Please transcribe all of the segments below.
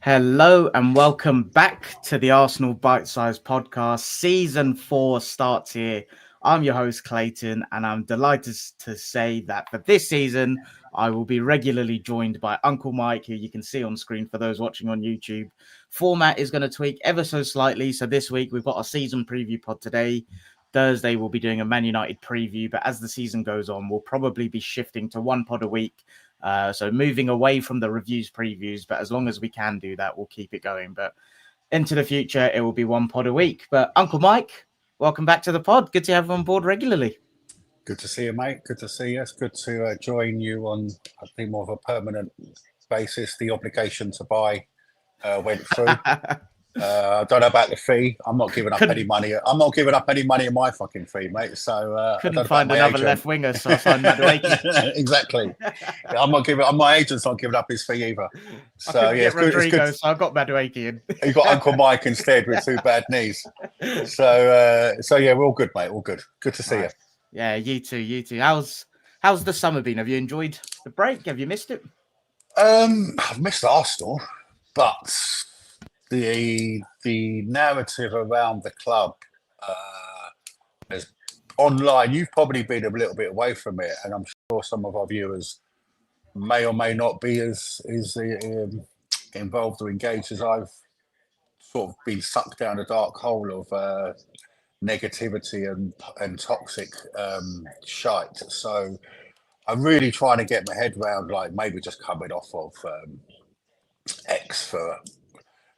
Hello and welcome back to the Arsenal BiteSize Podcast. Season 4 starts here. I'm your host, Clayton, and I'm delighted to say that for this season, I will be regularly joined by Uncle Mike, who you can see on screen for those watching on YouTube. Format is going to tweak ever so slightly. So this week, we've got a season preview pod today. Thursday, we'll be doing a Man United preview, but as the season goes on, we'll probably be shifting to one pod a week. So moving away from the reviews previews, but as long as we can do that, we'll keep it going. But into the future, it will be one pod a week. But Uncle Mike, welcome back to the pod. Good to have you on board regularly. Good to see you, mate. Good to see you. It's good to join you on, I think, more of a permanent basis. The obligation to buy went through. I don't know about the fee. I'm not giving up any money. I'm not giving up any money in my fucking fee, mate. So couldn't find another left winger, so I signed Madueke. Exactly. I'm not giving. My agent's not giving up his fee either. So yeah, it's Rodrigo, good. So I got Madueke in. You got Uncle Mike instead with two bad knees. So yeah, we're all good, mate. All good. Good to see you. Yeah, you too. You too. How's the summer been? Have you enjoyed the break? Have you missed it? I've missed Arsenal, but the narrative around the club is online. You've probably been a little bit away from it, and I'm sure some of our viewers may or may not be as involved or engaged as I've sort of been sucked down a dark hole of negativity and toxic shite. So I'm really trying to get my head around, like, maybe just coming off of X for.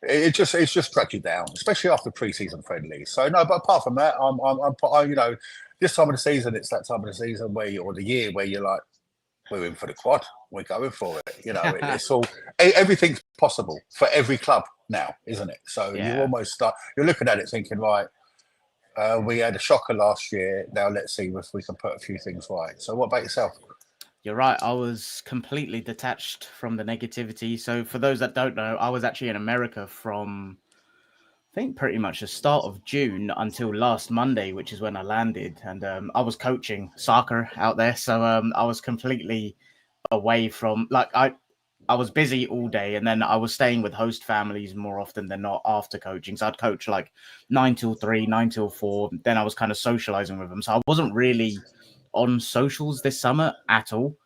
It's just dragged you down, especially after pre-season friendly. So no, but apart from that, I'm you know, this time of the season, it's that time of the season or the year where you're like, we're in for the quad, we're going for it. You know, it's all everything's possible for every club now, isn't it? So you almost you're looking at it thinking, right, we had a shocker last year. Now let's see if we can put a few things right. So what about yourself? You're right. I was completely detached from the negativity. So for those that don't know, I was actually in America from, I think, pretty much the start of June until last Monday, which is when I landed. And I was coaching soccer out there. So I was completely away from, like, I was busy all day, and then I was staying with host families more often than not after coaching. So I'd coach like 9 till 3, 9 till 4. Then I was kind of socializing with them. So I wasn't really on socials this summer at all.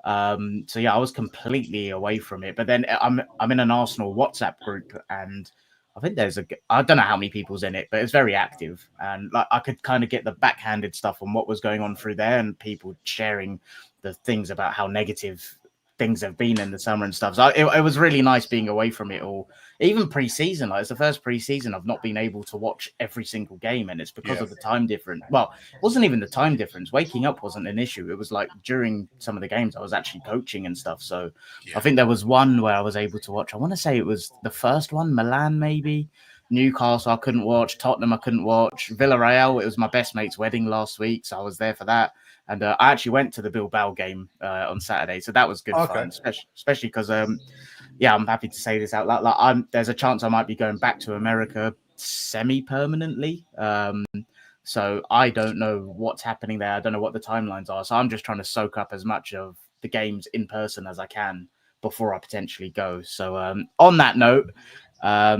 So yeah, I was completely away from it. But then I'm in an Arsenal WhatsApp group, and I think I don't know how many people's in it, but it's very active. And like I could kind of get the backhanded stuff on what was going on through there, and people sharing the things about how negative things have been in the summer and stuff. So it was really nice being away from it all. Even pre-season, like it's the first pre-season I've not been able to watch every single game, and it's because of the time difference. Well, it wasn't even the time difference. Waking up wasn't an issue. It was like during some of the games I was actually coaching and stuff. So I think there was one where I was able to watch. I want to say it was the first one, Milan maybe. Newcastle I couldn't watch. Tottenham I couldn't watch. Villarreal, it was my best mate's wedding last week, so I was there for that. And I actually went to the Bilbao game on Saturday, so that was good fun, especially because, I'm happy to say this out loud. Like, there's a chance I might be going back to America semi-permanently. So I don't know what's happening there. I don't know what the timelines are. So I'm just trying to soak up as much of the games in person as I can before I potentially go. So on that note,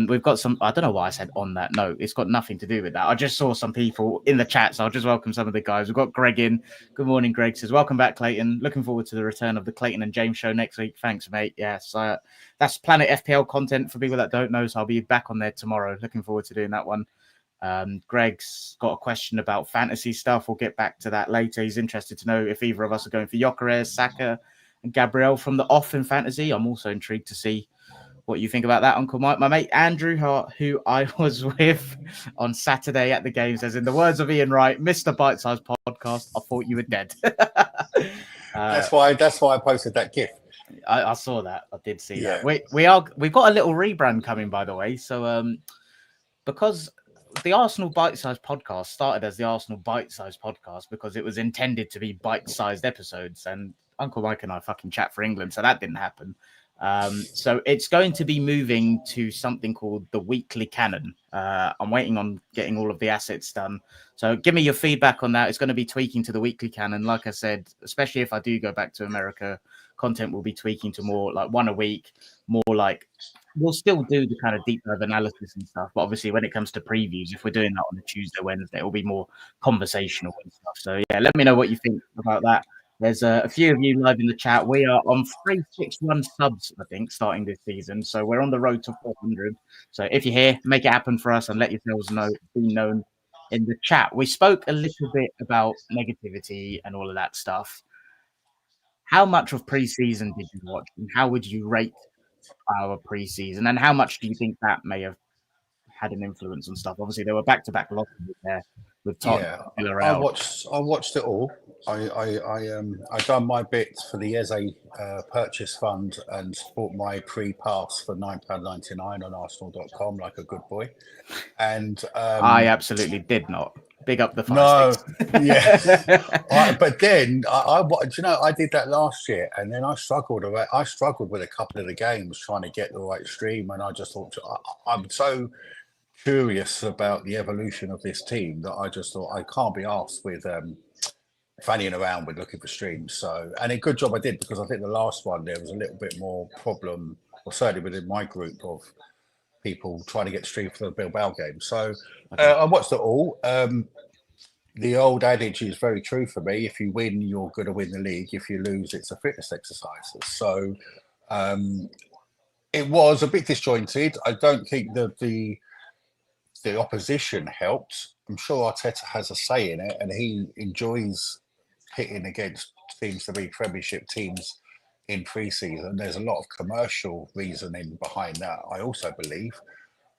we've got some, I don't know why I said on that note, it's got nothing to do with that. I just saw some people in the chat, so I'll just welcome some of the guys. We've got Greg in. Good morning, Greg. Says, welcome back, Clayton. Looking forward to the return of the Clayton and James show next week. Thanks, mate. Yes, that's Planet FPL content for people that don't know, so I'll be back on there tomorrow. Looking forward to doing that one. Greg's got a question about fantasy stuff. We'll get back to that later. He's interested to know if either of us are going for Gyökeres, Saka, and Gabriel from the off in fantasy. I'm also intrigued to see what you think about that, Uncle Mike. My mate Andrew, who I was with on Saturday at the game, says, in the words of Ian Wright, Mr. BiteSize Podcast, I thought you were dead. That's why I posted that GIF. I saw that. I did see that. We've got a little rebrand coming, by the way. So because the Arsenal BiteSize Podcast started as the Arsenal BiteSize Podcast because it was intended to be bite-sized episodes, and Uncle Mike and I fucking chat for England, so that didn't happen. So it's going to be moving to something called the Weekly Canon. I'm waiting on getting all of the assets done. So give me your feedback on that. It's going to be tweaking to the Weekly Canon. Like I said, especially if I do go back to America, content will be tweaking to more like one a week, more like we'll still do the kind of deep dive analysis and stuff, but obviously when it comes to previews, if we're doing that on a Tuesday, Wednesday, it'll be more conversational and stuff. So yeah, let me know what you think about that. There's a few of you live in the chat. We are on 361 subs, I think, starting this season. So we're on the road to 400. So if you're here, make it happen for us and let yourselves be known in the chat. We spoke a little bit about negativity and all of that stuff. How much of pre-season did you watch, and how would you rate our pre-season, and how much do you think that may have had an influence on stuff? Obviously, there were back-to-back losses there with Tottenham. Yeah, I watched it all. I done my bit for the Eze purchase fund and bought my pre-pass for £9.99 on Arsenal.com like a good boy. And I absolutely did not. Big up the no, yeah. But then I did that last year, and then I struggled with a couple of the games trying to get the right stream, and I just thought I'm so curious about the evolution of this team that I just thought I can't be asked with fannying around with looking for streams. So, and a good job I did, because I think the last one there was a little bit more problem, or certainly within my group of people trying to get stream for the Bilbao game. So I watched it all. The old adage is very true for me: if you win, you're going to win the league. If you lose, it's a fitness exercise. So it was a bit disjointed. I don't think that the opposition helped. I'm sure Arteta has a say in it, and he enjoys hitting against seems to be Premiership teams in pre-season. There's a lot of commercial reasoning behind that, I also believe.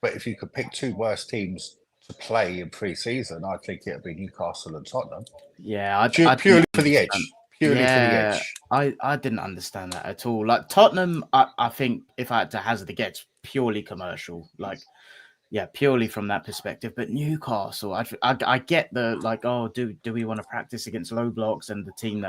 But if you could pick two worst teams to play in pre-season, I think it'd be Newcastle and Tottenham. Yeah, purely for the edge. Purely for the edge. I didn't understand that at all. Like Tottenham, I think if I had to hazard a guess, purely commercial. Like, yeah, purely from that perspective. But Newcastle, I get the like, oh, do we want to practice against low blocks and the team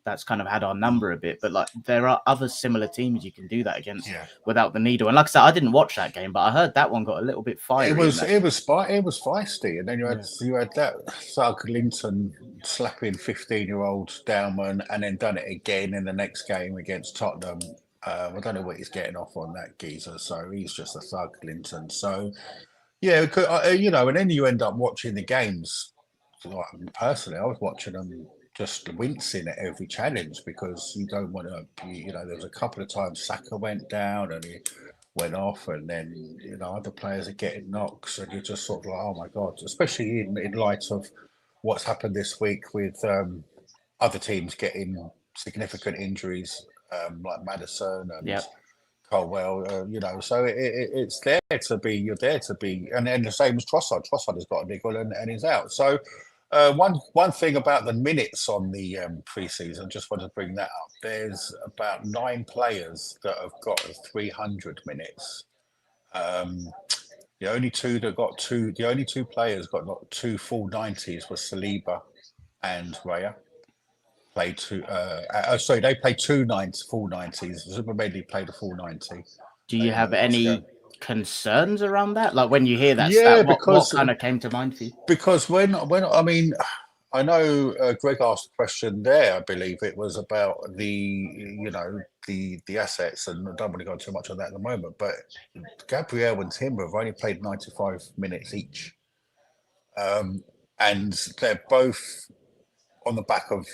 that's kind of had our number a bit, but like there are other similar teams you can do that against without the needle. And like I said, I didn't watch that game, but I heard that one got a little bit fiery. It was feisty, and then you had that Sug Linton slapping 15-year-old Dowman, and then done it again in the next game against Tottenham. I don't know what he's getting off on, that geezer. So he's just a thug, Linton. So yeah, and then you end up watching the games. Personally, I was watching them just wincing at every challenge, because you don't want to. There was a couple of times Saka went down and he went off, and then other players are getting knocks, and you're just sort of like, oh my god, especially in light of what's happened this week with other teams getting significant injuries, like Maddison and Colwell. So it's there to be. You're there to be, and then the same as Trossard. Trossard has got a niggle and is out. So. One thing about the minutes on the pre-season, just want to bring that up. There's about 9 players that have got 300 minutes. The only two players got 2 full 90s were Saliba and Raya. Played two. They played 2 full 90s. Zubomendi played a full 90. Do you have any concerns around that? Like when you hear that stat, what kind of came to mind for you? Because when I know Greg asked a question there. I believe it was about the assets, and I don't want to go too much on that at the moment. But Gabriel and Timber have only played 95 minutes each, and they're both on the back of,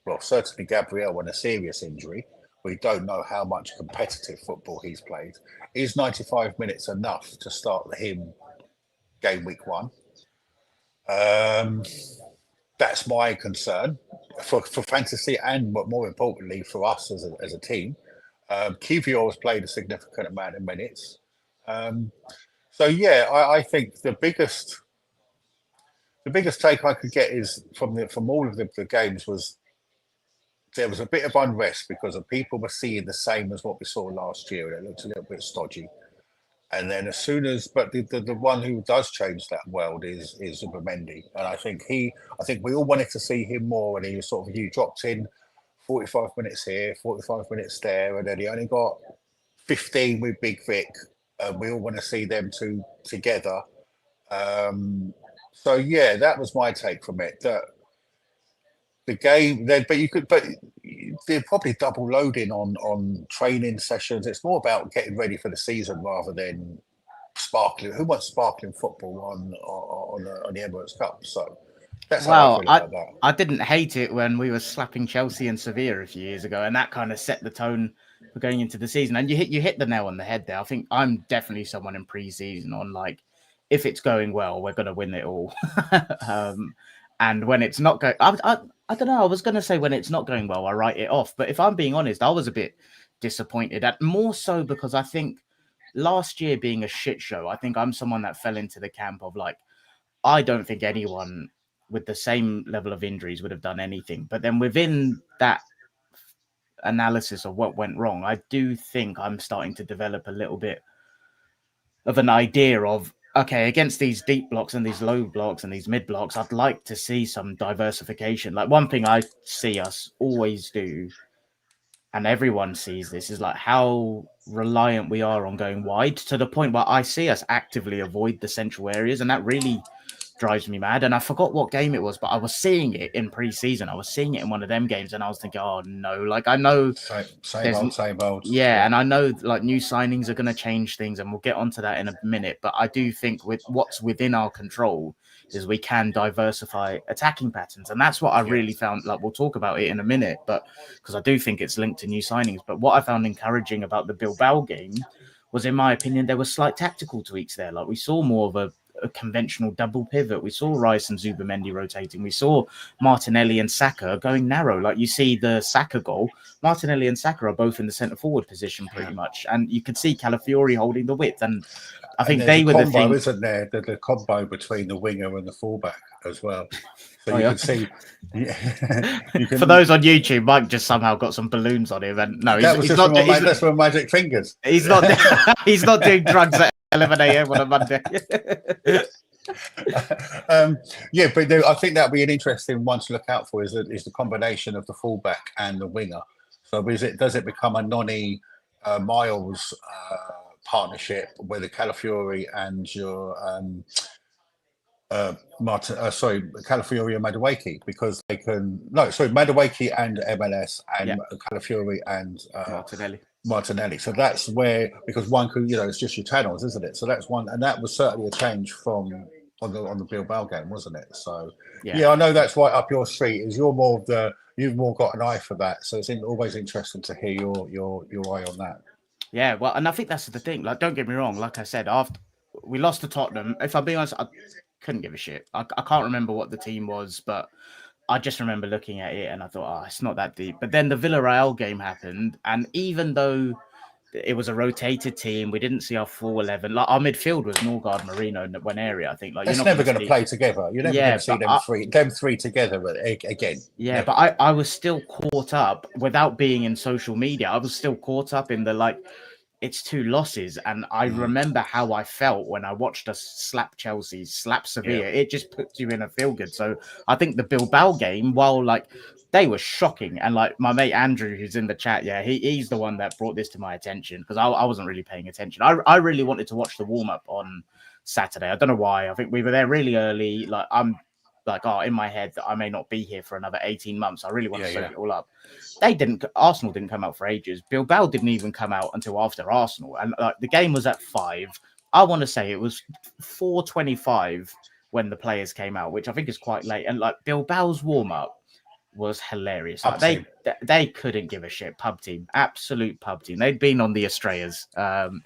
well, certainly Gabriel on a serious injury. We don't know how much competitive football he's played. Is 95 minutes enough to start him game week 1? That's my concern for fantasy, and more importantly for us as a team. Kiwior has played a significant amount of minutes. I think the biggest take I could get is from all of the games was, there was a bit of unrest because people were seeing the same as what we saw last year, and it looked a little bit stodgy. And then but the one who does change that world is Zubomendi, and I think we all wanted to see him more, and he dropped in 45 minutes here, 45 minutes there, and then he only got 15 with Big Vic, and we all want to see them two together. That was my take from it. That the game. Then, but they're probably double loading on training sessions. It's more about getting ready for the season rather than sparkling. Who wants sparkling football on the Emirates Cup? So that's how I Well, feel about that. I didn't hate it when we were slapping Chelsea and Sevilla a few years ago, and that kind of set the tone for going into the season. And you hit the nail on the head there. I think I'm definitely someone in pre-season on like, if it's going well, we're going to win it all. And when it's not going, I don't know. I was going to say when it's not going well, I write it off. But if I'm being honest, I was a bit disappointed. At more so because I think last year being a shit show, I think I'm someone that fell into the camp of like, I don't think anyone with the same level of injuries would have done anything. But then within that analysis of what went wrong, I do think I'm starting to develop a little bit of an idea of, okay, against these deep blocks and these low blocks and these mid blocks, I'd like to see some diversification. Like one thing I see us always do, and everyone sees this, is like how reliant we are on going wide, to the point where I see us actively avoid the central areas, and that really drives me mad. And I forgot what game it was, but I was seeing it in pre-season. I was seeing it in one of them games, and I was thinking, oh no, like I know same old. Yeah, and I know like new signings are going to change things, and we'll get onto that in a minute. But I do think with what's within our control is we can diversify attacking patterns, and that's what I really found. Like we'll talk about it in a minute, but because I do think it's linked to new signings. But what I found encouraging about the Bilbao game was, in my opinion, there were slight tactical tweaks there. Like we saw more of a conventional double pivot. We saw Rice and Zubimendi rotating. We saw Martinelli and Saka going narrow. Like you see the Saka goal, Martinelli and Saka are both in the centre forward position pretty much, and you could see Calafiori holding the width. And I think they were the combo, the thing, isn't there? The combo between the winger and the fullback as well. So you can see. For those on YouTube, Mike just somehow got some balloons on him, and no, that's from Magic Fingers. He's not. He's not doing drugs at 11 a.m. on a Monday. But I think that'll be an interesting one to look out for. Is the combination of the fullback and the winger? So does it become a Noni Miles partnership with the Calafiori and your Calafiori and Madueke, because they can Madueke and MLS and Calafiori and Martinelli. So that's where, because one could, it's just your channels, isn't it? So that's one, and that was certainly a change from on the Bilbao game, wasn't it? So I know that's right up your street. Is you've more got an eye for that. So it's always interesting to hear your eye on that. Yeah, well, and I think that's the thing. Like, don't get me wrong. Like I said, after we lost to Tottenham, if I'm being honest, I couldn't give a shit. I can't remember what the team was, but I just remember looking at it and I thought, it's not that deep. But then the Villarreal game happened, and even though it was a rotated team, we didn't see our full 11. Like our midfield was Norgard, Marino, and one area. I think like you're never going to play together. You're never going to see them three together again. Yeah, never. But I was still caught up, without being in social media. I was still caught up in the like, it's 2 losses, and I remember how I felt when I watched us slap Chelsea, slap Sevilla. Yeah. It just puts you in a feel good. So I think the Bilbao game, while like they were shocking, and like my mate Andrew, who's in the chat, he's the one that brought this to my attention, because I wasn't really paying attention. I really wanted to watch the warm up on Saturday. I don't know why. I think we were there really early. Like I'm like, in my head that I may not be here for another 18 months. I really want to soak it all up. Arsenal didn't come out for ages. Bilbao didn't even come out until after Arsenal. And the game was at 5. I want to say it was 4:25 when the players came out, which I think is quite late. And like Bilbao's warm-up was hilarious. Like, they couldn't give a shit. Pub team, absolute pub team. They'd been on the Estrellas. And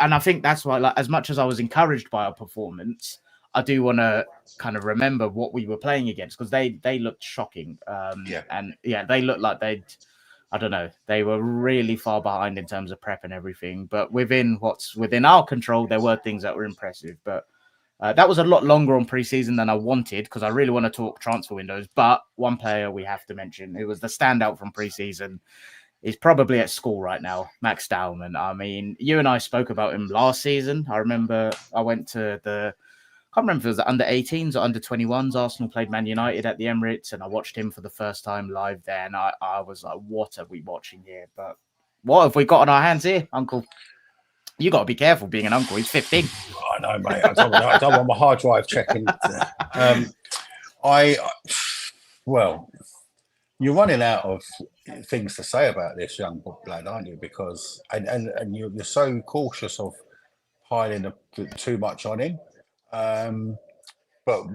I think that's why, like, as much as I was encouraged by our performance, I do want to kind of remember what we were playing against, because they looked shocking. And they looked like I don't know, they were really far behind in terms of prep and everything. But within what's within our control, there were things that were impressive. But that was a lot longer on preseason than I wanted, because I really want to talk transfer windows. But one player we have to mention, who was the standout from preseason, is probably at school right now, Max Dowman. I mean, you and I spoke about him last season. I remember I went to I can't remember if it was the under 18s or under 21s. Arsenal played Man United at the Emirates, and I watched him for the first time live there. And I was like, what are we watching here? But what have we got on our hands here, Uncle? You got to be careful being an uncle. He's 15. I know, mate. I don't want my hard drive checking. Well, you're running out of things to say about this young lad, aren't you? Because and you're so cautious of piling too much on him. But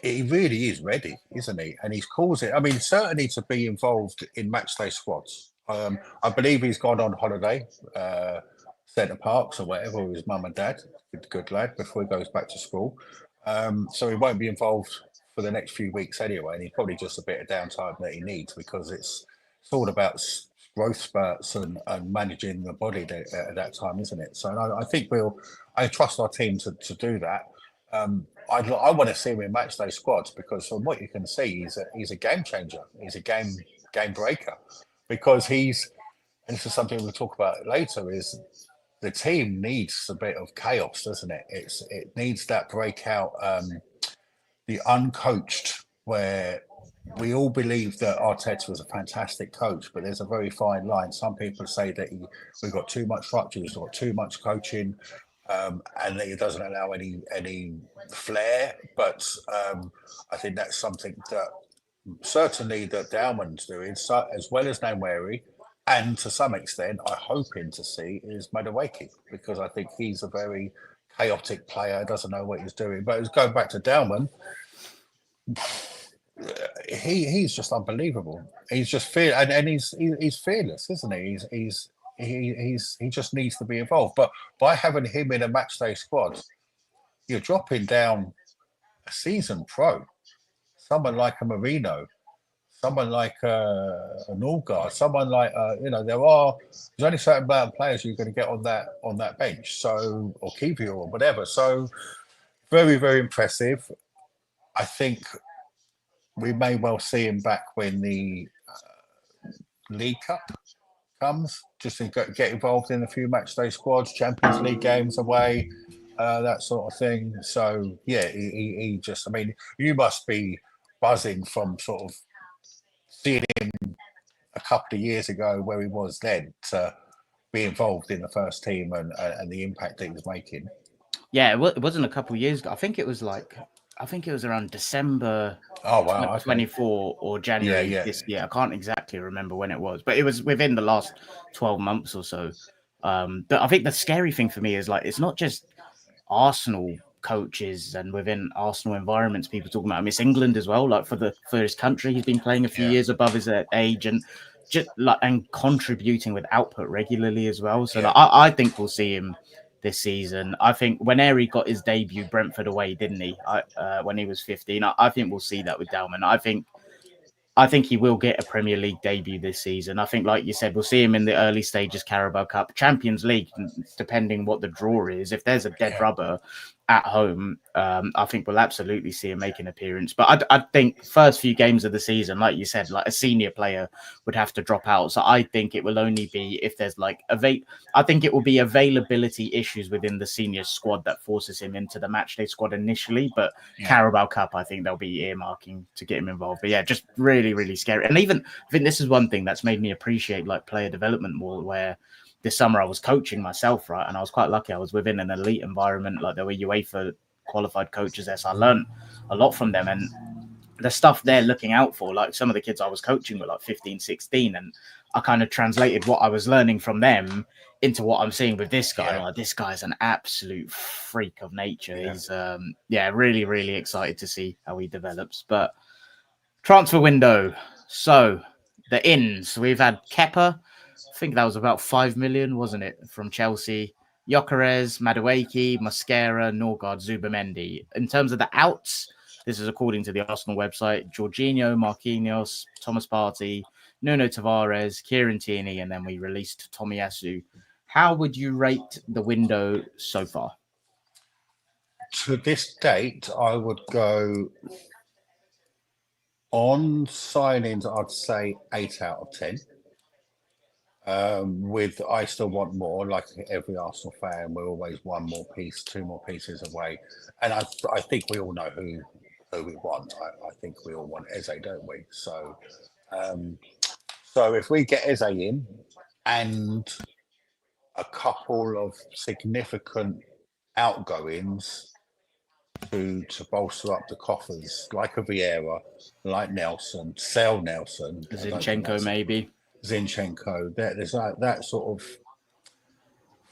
he really is ready, isn't he? And he's causing. I mean, certainly to be involved in matchday squads. I believe he's gone on holiday, Centre Parks or whatever, with his mum and dad. Good lad. Before he goes back to school, so he won't be involved for the next few weeks anyway. And he's probably just a bit of downtime that he needs because it's all about growth spurts and managing the body at that time, isn't it? So I think I trust our team to do that. I want to see him in matchday squads because from what you can see, he's a game changer. He's a game breaker because and this is something we'll talk about later, is the team needs a bit of chaos, doesn't it? It needs that breakout, the uncoached, where we all believe that Arteta was a fantastic coach, but there's a very fine line. Some people say that we've got too much structure, he's got too much coaching, and that it doesn't allow any flair. But I think that's something that certainly that Dowman's doing, so, as well as Namwari, and to some extent, I'm hoping to see is Madueke, because I think he's a very chaotic player, doesn't know what he's doing. But going back to Dowman, he's just unbelievable. He's just and he's fearless, isn't he? He just needs to be involved. But by having him in a matchday squad, you're dropping down a seasoned pro, someone like a Marino, someone like an Allgard, someone like there's only a certain amount of players you're going to get on that bench, so, or Kivio or whatever. So very, very impressive. I think we may well see him back when the League Cup comes, just to get involved in a few matchday squads, Champions League games away, that sort of thing. So yeah, he just, I mean, you must be buzzing from sort of seeing him a couple of years ago where he was then to be involved in the first team and the impact that he was making. Yeah, it wasn't a couple of years ago. I think it was around December 24 or January this year. I can't exactly remember when it was, but it was within the last 12 months or so. But I think the scary thing for me is it's not just Arsenal coaches and within Arsenal environments, people talking about Miss England as well. For his country, he's been playing a few years above his age and just and contributing with output regularly as well. So I think we'll see him this season. I think when Eri got his debut, Brentford away, didn't he? When he was 15, I think we'll see that with Dowman. I think he will get a Premier League debut this season. I think, like you said, we'll see him in the early stages, Carabao Cup, Champions League, depending what the draw is. If there's a dead rubber at home, I think we'll absolutely see him make an appearance. But I think first few games of the season, like you said, a senior player would have to drop out. So I think it will only be if there's I think it will be availability issues within the senior squad that forces him into the matchday squad initially. But Carabao Cup, I think they'll be earmarking to get him involved. But yeah, just really, really scary. And even I think this is one thing that's made me appreciate player development more, where this summer I was coaching myself, right? And I was quite lucky. I was within an elite environment, there were UEFA qualified coaches there. So I learned a lot from them. And the stuff they're looking out for, some of the kids I was coaching were 15, 16. And I kind of translated what I was learning from them into what I'm seeing with this guy. This guy's an absolute freak of nature. He's, really, really excited to see how he develops. But transfer window. So the ins, we've had Kepa. I think that was about 5 million, wasn't it, from Chelsea? Gyökeres, Madueke, Mosquera, Norgard, Zubamendi. In terms of the outs, this is according to the Arsenal website: Jorginho, Marquinhos, Thomas Partey, Nuno Tavares, Kieran Tierney, and then we released Tomiyasu. How would you rate the window so far? To this date, I would go on signings, I'd say 8 out of 10. With I still want more, like every Arsenal fan, we're always one more piece, two more pieces away. And I think we all know who we want. I think we all want Eze, don't we? So if we get Eze in and a couple of significant outgoings, to bolster up the coffers, like a Vieira, like Nelson, sell Nelson, Zinchenko maybe. Zinchenko. There's that sort of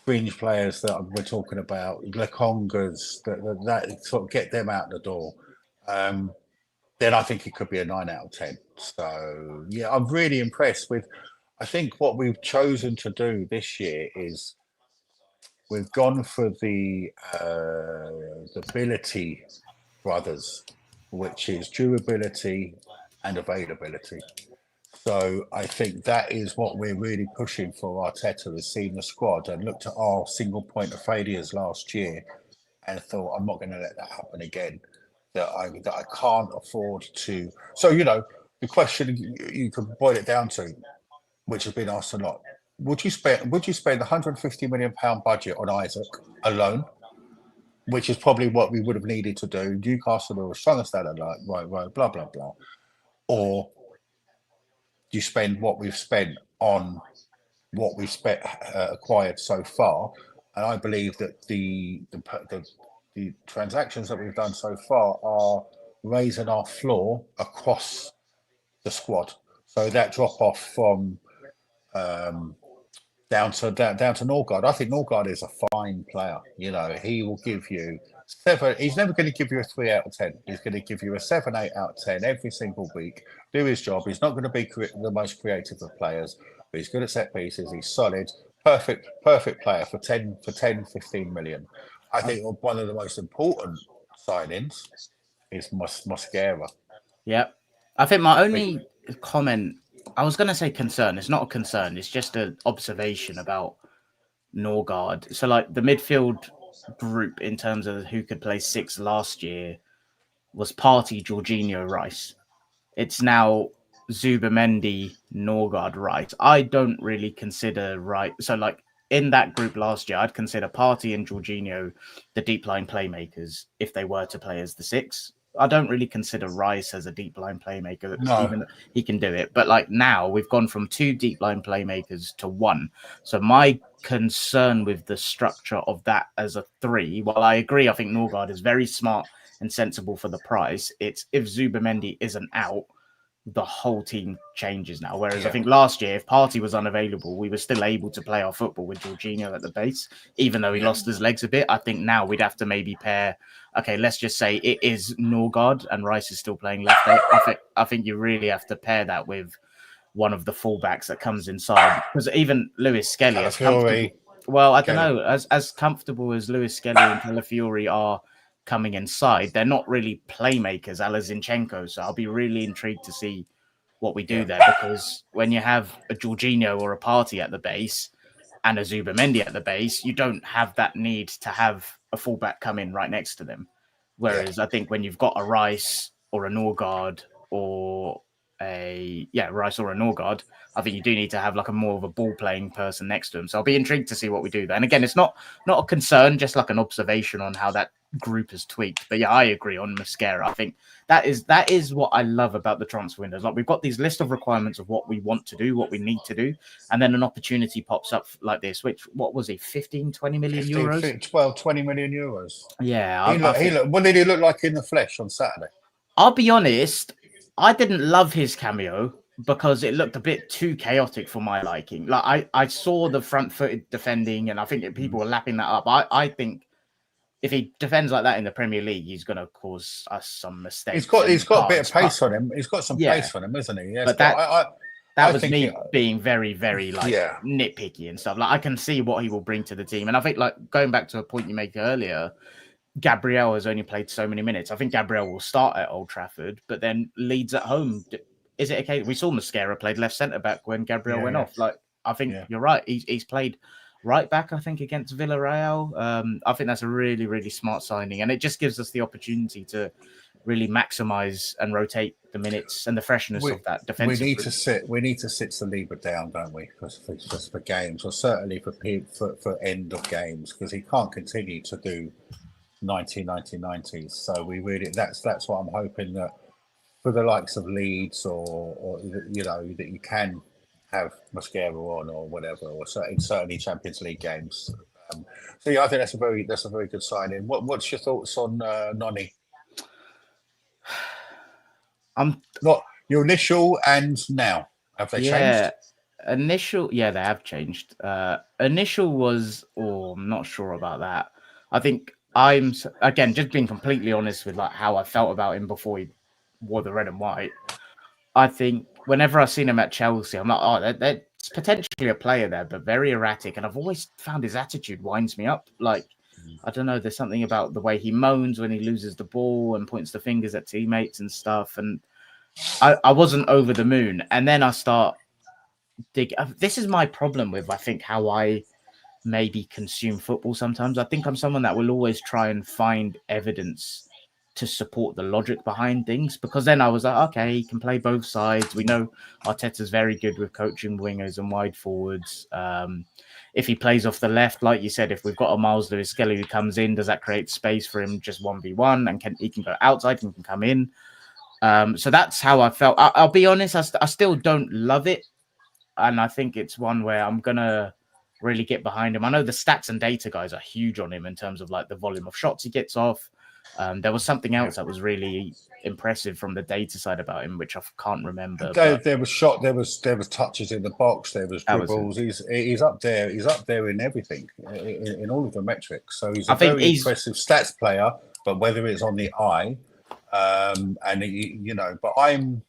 fringe players that we're talking about, Lekongas, that sort of get them out the door. Then I think it could be a 9 out of 10. So yeah, I'm really impressed with. I think what we've chosen to do this year is we've gone for the ability brothers, which is durability and availability. So I think that is what we're really pushing for. Arteta has seen the squad and looked at our single point of failures last year and thought, I'm not going to let that happen again. That I can't afford to. So the question you can boil it down to, which has been asked a lot: Would you spend the 150 million pound budget on Isaac alone? Which is probably what we would have needed to do. Newcastle are a stronger standard, right, blah blah blah. Or you spend what we've spent on what we've acquired so far, and I believe that the transactions that we've done so far are raising our floor across the squad. So that drop off from down to Norgard. I think Norgard is a fine player. He will give you 7. He's never going to give you a 3 out of 10. He's going to give you a 7, 8 out of 10 every single week. Do his job. He's not going to be the most creative of players, but he's good at set pieces. He's solid. Perfect player for 15 million. I think one of the most important signings is Mosquera. Yeah. I think my only comment, I was going to say concern. It's not a concern. It's just an observation about Norgard. So, like, the midfield group in terms of who could play 6 last year was Partey, Jorginho, Rice. It's now Zubimendi, Norgard, Rice. I don't really consider Rice. So, like, in that group last year, I'd consider Partey and Jorginho the deep line playmakers if they were to play as the 6. I don't really consider Rice as a deep line playmaker, even though he can do it. But like now, we've gone from 2 deep line playmakers to 1. So my concern with the structure of that as a 3, while I agree, I think Norgard is very smart and sensible for the price. It's if Zubimendi isn't out, the whole team changes now. Whereas I think last year, if Partey was unavailable, we were still able to play our football with Jorginho at the base, even though he lost his legs a bit. I think now we'd have to maybe pair. Okay, let's just say it is Norgard and Rice is still playing left. I think you really have to pair that with one of the fullbacks that comes inside, because even Lewis Skelly is comfortable. Well, I don't know, as comfortable as Lewis Skelly and Calafiori are coming inside, they're not really playmakers a la Zinchenko. So I'll be really intrigued to see what we do there, because when you have a Jorginho or a Partey at the base and a Zubimendi at the base, you don't have that need to have a fullback come in right next to them. Whereas I think when you've got a Rice or a Norgard or Rice or a Norgard, I think you do need to have like a more of a ball playing person next to him. So I'll be intrigued to see what we do there. And again, it's not a concern, just like an observation on how that group has tweaked. But yeah, I agree on Mosquera. I think that is what I love about the transfer windows. Like, we've got these list of requirements of what we want to do, what we need to do, and then an opportunity pops up like this, which, what was he, 15, 20 million euros? 12, 20 million euros. Yeah. What did he look like in the flesh on Saturday? I'll be honest, I didn't love his cameo because it looked a bit too chaotic for my liking. Like, I saw the front-footed defending, and I think people were lapping that up. I think if he defends like that in the Premier League, he's going to cause us some mistakes. He's got a bit of pace on him. He's got some pace on him, isn't he? Yes, but that was me being very, very nitpicky and stuff. Like, I can see what he will bring to the team, and I think, like, going back to a point you made earlier, Gabriel has only played so many minutes. I think Gabriel will start at Old Trafford, but then Leeds at home. Is it okay? We saw Mosquera played left centre back when Gabriel went off. Like, I think you're right. He's played right back, I think, against Villarreal. I think that's a really, really smart signing, and it just gives us the opportunity to really maximise and rotate the minutes and the freshness of that defensive. We need to sit Saliba down, don't we, for games, or certainly for end of games, because he can't continue to do 90s. So we really that's what I'm hoping, that for the likes of Leeds or that you can have Mosquera on or whatever, or certainly Champions League games. So yeah, I think that's a very good signing. What's your thoughts on Noni? I'm Not your initial and now. Have they changed? Initial, they have changed. Initial was, I'm not sure about that. I think again, just being completely honest with like how I felt about him before he wore the red and white. I think whenever I've seen him at Chelsea, I'm like, there's potentially a player there, but very erratic. And I've always found his attitude winds me up. Like, I don't know, there's something about the way he moans when he loses the ball and points the fingers at teammates and stuff. And I wasn't over the moon. And then I start digging. This is my problem with, I think, how I maybe consume football sometimes. I think I'm someone that will always try and find evidence to support the logic behind things, because then I was like, okay, he can play both sides. We know Arteta's very good with coaching wingers and wide forwards. If he plays off the left, like you said, if we've got a Miles Lewis Skelly who comes in, does that create space for him just 1v1, and he can go outside and can come in? So that's how I felt. I'll be honest, I still don't love it, and I think it's one where I'm gonna really get behind him. I know the stats and data guys are huge on him in terms of like the volume of shots he gets off. There was something else that was really impressive from the data side about him, which I can't remember. There was shot. There was touches in the box. There was dribbles. He's up there. He's up there in everything, in all of the metrics. So he's a very impressive stats player. But whether it's on the eye, but I'm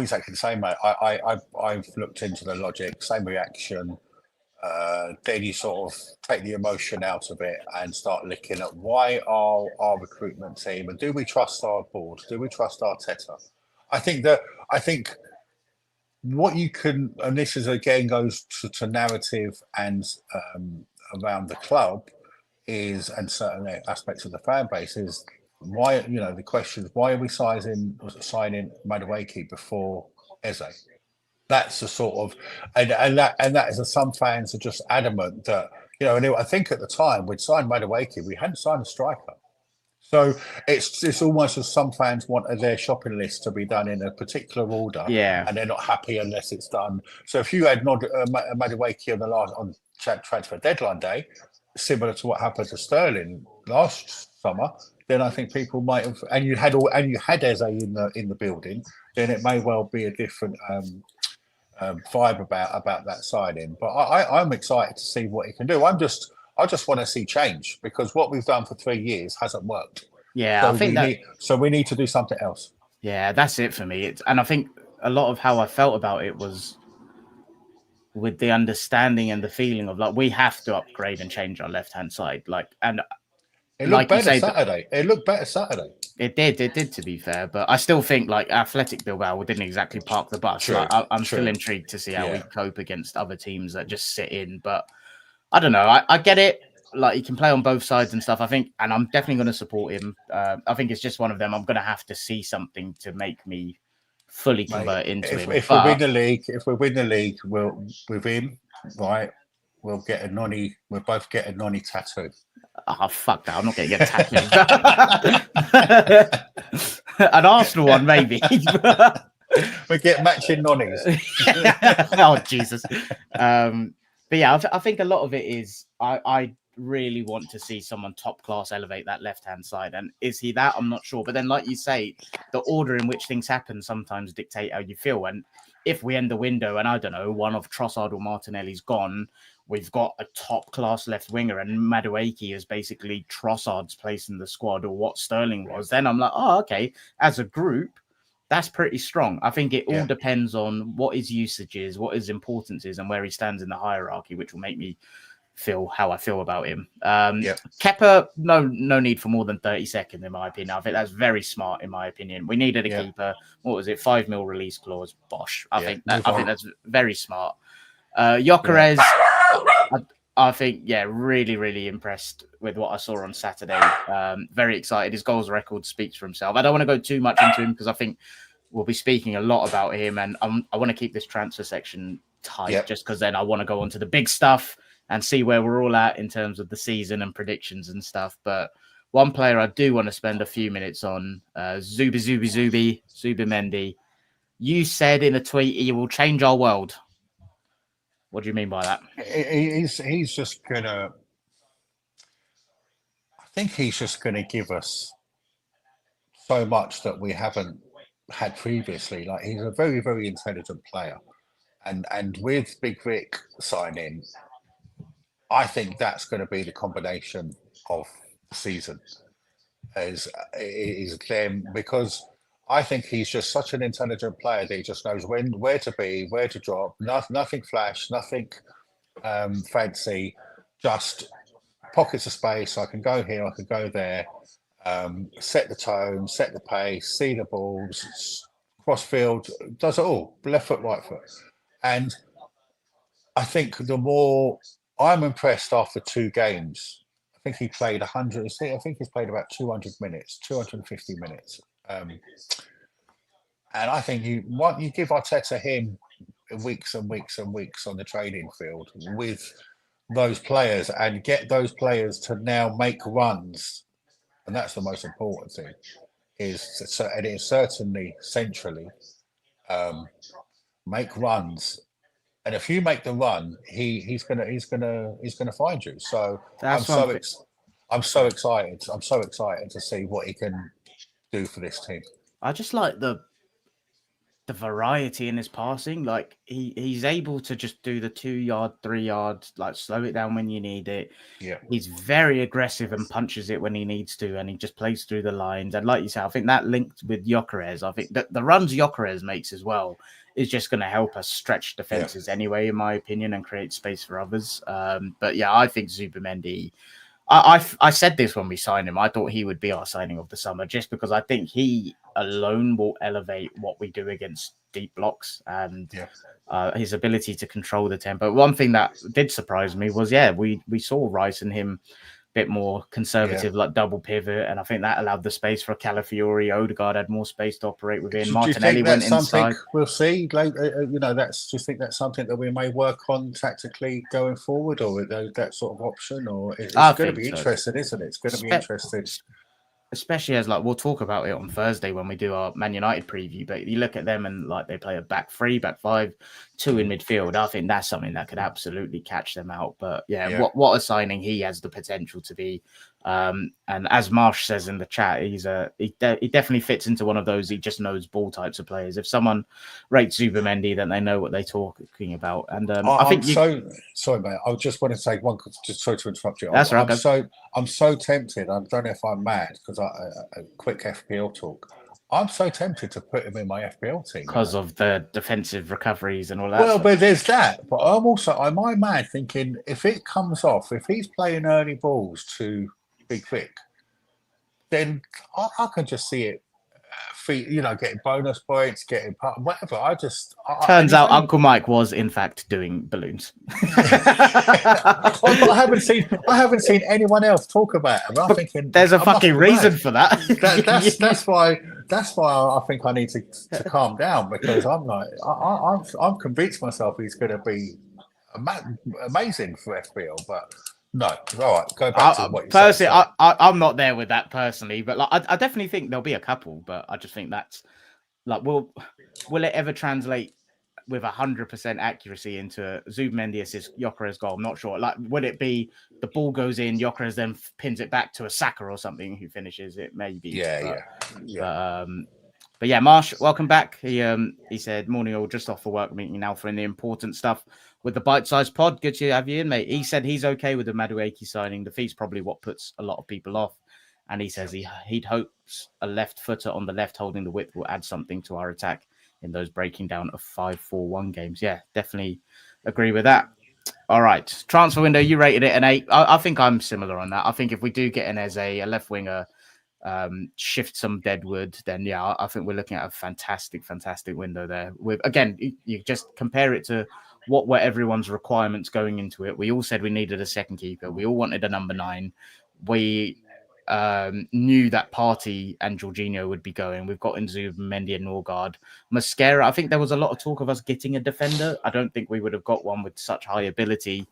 exactly the same, mate. I've looked into the logic, same reaction. Then you sort of take the emotion out of it and start looking at why our recruitment team, and do we trust our board? Do we trust Arteta? I think what you can, and this is again goes to narrative and around the club is, and certain aspects of the fan base is why, the question is, why are we signing Madueke before Eze? That's the sort of, and that is, some fans are just adamant that, and I think at the time we'd signed Madueke, we hadn't signed a striker. So it's almost as some fans want their shopping list to be done in a particular order, and they're not happy unless it's done. So if you had Madueke on transfer deadline day, similar to what happened to Sterling last summer, then I think people might have, and you had Eze in the building, then it may well be a different vibe about that signing. But I'm excited to see what he can do. I just want to see change, because what we've done for 3 years hasn't worked. Yeah, so I think we need to do something else. Yeah, that's it for me. And I think a lot of how I felt about it was with the understanding and the feeling of like, we have to upgrade and change our left-hand side. It looked better Saturday. It did, to be fair. But I still think like Athletic Bilbao didn't exactly park the bus. I'm still intrigued to see how we cope against other teams that just sit in. But I don't know. I get it. Like, he can play on both sides and stuff, I think. And I'm definitely going to support him. I think it's just one of them. I'm going to have to see something to make me fully convert into him. If we win the league, with him, right, we'll get a Noni. We'll both get a Noni tattoo. Oh, fuck that. I'm not going to get tattooed. An Arsenal one, maybe. We get matching Nonis. Oh, Jesus. But yeah, I think a lot of it is I really want to see someone top class elevate that left-hand side. And is he that? I'm not sure. But then, like you say, the order in which things happen sometimes dictate how you feel. And if we end the window and, I don't know, one of Trossard or Martinelli's gone, we've got a top-class left winger, and Madueke is basically Trossard's place in the squad, or what Sterling was, then I'm like, oh, okay, as a group, that's pretty strong. I think it all depends on what his usage is, what his importance is, and where he stands in the hierarchy, which will make me feel how I feel about him. Kepa, no need for more than 30 seconds, in my opinion. I think that's very smart, in my opinion. We needed a keeper. What was it? 5 mil release clause. Bosh. I think that's very smart. Gyökeres, I think, really, really impressed with what I saw on Saturday. Very excited. His goals record speaks for himself. I don't want to go too much into him because I think we'll be speaking a lot about him, and I want to keep this transfer section tight just because then I want to go on to the big stuff and see where we're all at in terms of the season and predictions and stuff. But one player I do want to spend a few minutes on, Zubimendi. You said in a tweet, he will change our world. What do you mean by that? He's just gonna. I think he's just gonna give us so much that we haven't had previously. Like he's a very, very intelligent player, and with Big Vic signing, I think that's going to be the combination of the season. Is them because I think he's just such an intelligent player that he just knows where to be, where to drop. Nothing flash, nothing fancy, just pockets of space. I can go here, I can go there. Set the tone, set the pace, see the balls, cross field, does it all, left foot, right foot. And I think the more I'm impressed after 2 games. I think he played 100. I think he's played about 200 minutes, 250 minutes. And I think you give Arteta him weeks and weeks and weeks on the training field with those players and get those players to now make runs. And that's the most important thing. And it is certainly centrally make runs. And if you make the run, he's gonna find you. So I'm so excited. I'm so excited to see what he can do for this team. I just like the variety in his passing. Like he's able to just do the 2 yard, 3 yard, like slow it down when you need it. Yeah, he's very aggressive and punches it when he needs to, and he just plays through the lines. And like you said, I think that linked with Gyökeres, I think that the runs Gyökeres makes as well is just going to help us stretch defenses anyway, in my opinion, and create space for others. But yeah, I think Zubimendi. I said this when we signed him. I thought he would be our signing of the summer, just because I think he alone will elevate what we do against deep blocks and his ability to control the tempo. One thing that did surprise me was, we saw Rice and him a bit more conservative, like double pivot, and I think that allowed the space for Calafiori. Odegaard had more space to operate within. Martinelli went inside. We'll see. Like, do you think that's something that we may work on tactically going forward, or that sort of option, or it's going to be interesting, isn't it? It's going to be interesting. Especially as we'll talk about it on Thursday when we do our Man United preview, but you look at them and they play a back 3, back 5, 2 in midfield. I think that's something that could absolutely catch them out. But what a signing. He has the potential to be. And as Marsh says in the chat, he definitely fits into one of those. He just knows ball types of players. If someone rates Zubimendi, then they know what they're talking about. And I think sorry, mate. I just want to say one. Just sorry to interrupt you. That's right. I'm so tempted. I don't know if I'm mad because a quick FPL talk. I'm so tempted to put him in my FPL team because of the defensive recoveries and all that. Well, but there's that. But am I mad thinking if it comes off, if he's playing early balls to Big Vic, then I can just see it. Getting bonus points, getting whatever. Turns out Uncle Mike was in fact doing balloons. I haven't seen anyone else talk about him. I'm thinking there's a fucking reason for that. That's why I think I need to calm down, because I'm convinced myself he's going to be amazing for FPL, but. No, all right. Go back to what you personally, said. I'm not there with that personally, but I definitely think there'll be a couple. But I just think that's will it ever translate with 100% accuracy into Zubimendi assist Gyökeres goal? I'm not sure. Would it be the ball goes in, Gyökeres then pins it back to a Saka or something who finishes it? Maybe. Yeah. But yeah, Marsh, welcome back. He said, morning all, just off for work meeting now for the important stuff with the BiteSize pod. Good to have you in, mate. He said he's okay with the Madueke signing. The fee's probably what puts a lot of people off. And he says he'd hopes a left footer on the left holding the width will add something to our attack in those breaking down of 5-4-1 games. Yeah, definitely agree with that. All right. Transfer window, you rated it an 8. I think I'm similar on that. I think if we do get an Eze, a left winger, shift some Deadwood, then I think we're looking at a fantastic window there. With again, you just compare it to what were everyone's requirements going into it. We all said we needed a second keeper. We all wanted a number 9. We knew that Partey and Jorginho would be going. We've got Nzu, Mendy and Norgard. Mascara, I think there was a lot of talk of us getting a defender. I don't think we would have got one with such high ability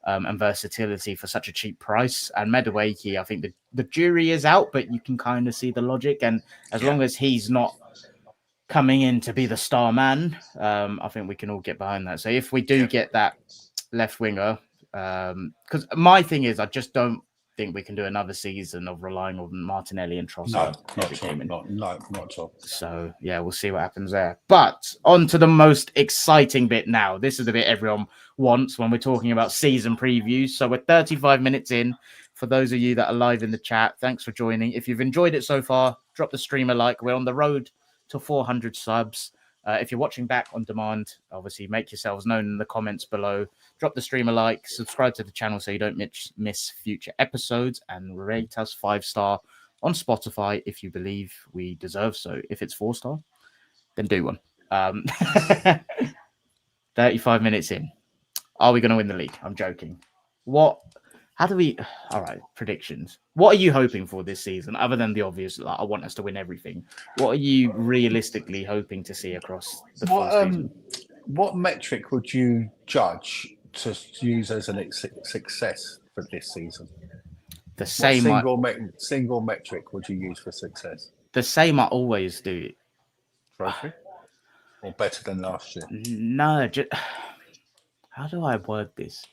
and versatility for such a cheap price. And Madueke, I think the jury is out, but you can kind of see the logic. And as long as he's not coming in to be the star man. I think we can all get behind that. So if we do get that left winger, because my thing is, I just don't think we can do another season of relying on Martinelli and Trossard every game. Not at all. So yeah, we'll see what happens there. But on to the most exciting bit now. This is the bit everyone wants when we're talking about season previews. So we're 35 minutes in. For those of you that are live in the chat, thanks for joining. If you've enjoyed it so far, drop the stream a like. We're on the road to 400 subs. If you're watching back on demand, obviously make yourselves known in the comments below. Drop the stream a like, subscribe to the channel so you don't miss future episodes, and rate us 5-star on Spotify if you believe we deserve so. If it's 4-star, then do one. 35 minutes in. Are we going to win the league? I'm joking. How do we... All right, predictions. What are you hoping for this season, other than the obvious, like, I want us to win everything? What are you realistically hoping to see across the full season? What metric would you judge to use as a success for this season? The same... single metric would you use for success? The same I always do. Trophy? Or better than last year? No, how do I word this?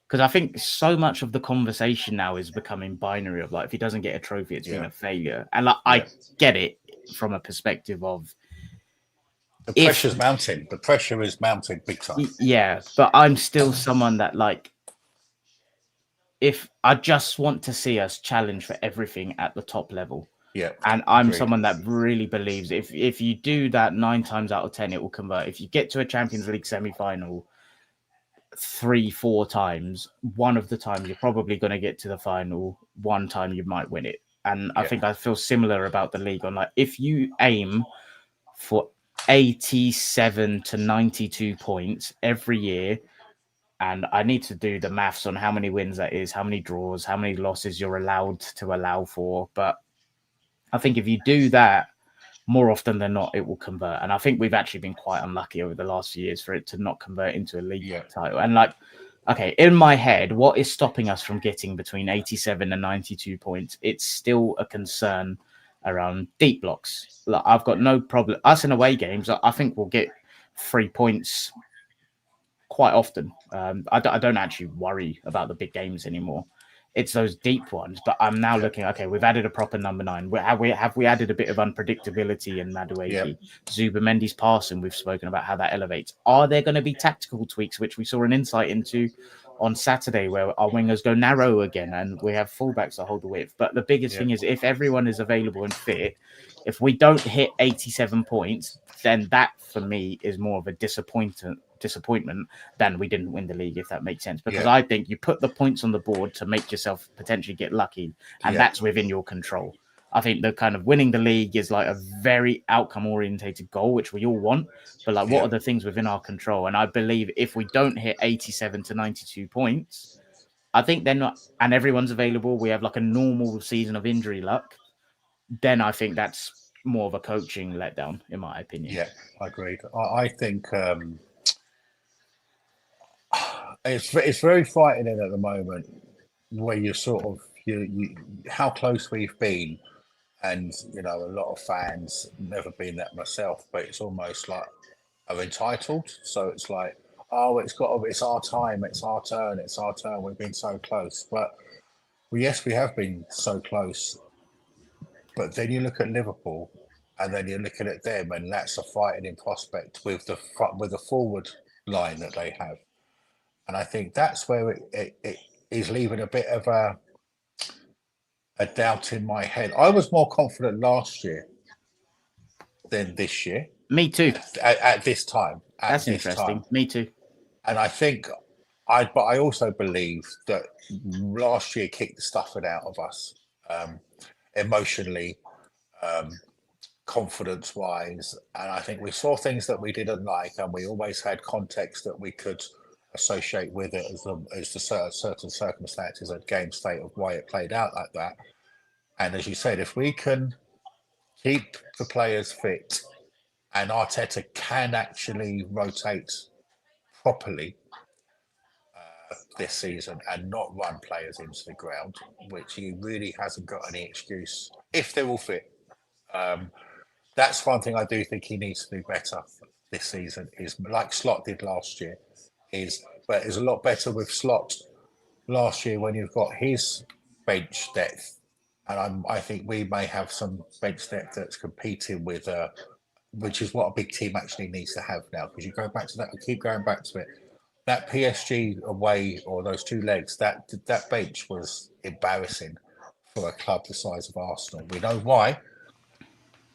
Because I think so much of the conversation now is becoming binary of like, if he doesn't get a trophy, it's been a failure. And like, I get it from a perspective of the pressure's mounting. The pressure is mounting big time. Yeah, but I'm still someone that like, if I just want to see us challenge for everything at the top level. Yeah. And I'm someone that really believes if you do that 9 times out of 10, it will convert. If you get to a Champions League semi-final 3-4 times, one of the times you're probably going to get to the final, one time you might win it. And I think I feel similar about the league on like, if you aim for 87 to 92 points every year, and I need to do the maths on how many wins that is, how many draws, how many losses you're allowed to allow for. But I think if you do that, more often than not, it will convert. And I think we've actually been quite unlucky over the last few years for it to not convert into a league title. And like, okay, in my head, what is stopping us from getting between 87 and 92 points? It's still a concern around deep blocks. Like, I've got no problem. Us in away games, I think we'll get 3 points quite often. I don't actually worry about the big games anymore. It's those deep ones, but I'm now looking, okay, we've added a proper number 9. Have we added a bit of unpredictability in Madueke? Zubamendi's passing, we've spoken about how that elevates. Are there going to be tactical tweaks, which we saw an insight into on Saturday, where our wingers go narrow again and we have fullbacks that hold the width? But the biggest thing is, if everyone is available and fit, if we don't hit 87 points, then that for me is more of a disappointment than we didn't win the league, if that makes sense. Because I think you put the points on the board to make yourself potentially get lucky, and that's within your control. I think the kind of winning the league is like a very outcome orientated goal, which we all want, but like, what are the things within our control? And I believe if we don't hit 87 to 92 points, I think they're not, and everyone's available, we have like a normal season of injury luck, then I think that's more of a coaching letdown, in my opinion. Yeah, I agreed. I think it's very frightening at the moment, where you're sort of you how close we've been, and you know, a lot of fans, never been that myself, but it's almost like are entitled. So it's like, oh, it's our time, it's our turn, we've been so close. But well, yes, we have been so close, but then you look at Liverpool, and then you're looking at them, and that's a frightening prospect with the forward line that they have. And I think that's where it is leaving a bit of a doubt in my head. I was more confident last year than this year. Me too. At this time. That's interesting. Me too. And I think but I also believe that last year kicked the stuffing out of us, emotionally, confidence-wise. And I think we saw things that we didn't like, and we always had context that we could associate with it as the certain circumstances at game state of why it played out like that. And as you said, if we can keep the players fit, and Arteta can actually rotate properly this season and not run players into the ground, which he really hasn't got any excuse if they're all fit, that's one thing I do think he needs to do better this season. Is like Slot did last year. But it's a lot better with Slot last year when you've got his bench depth, and I think we may have some bench depth that's competing with, which is what a big team actually needs to have now. Because you go back to that, we keep going back to it. That PSG away or those two legs, that bench was embarrassing for a club the size of Arsenal. We know why,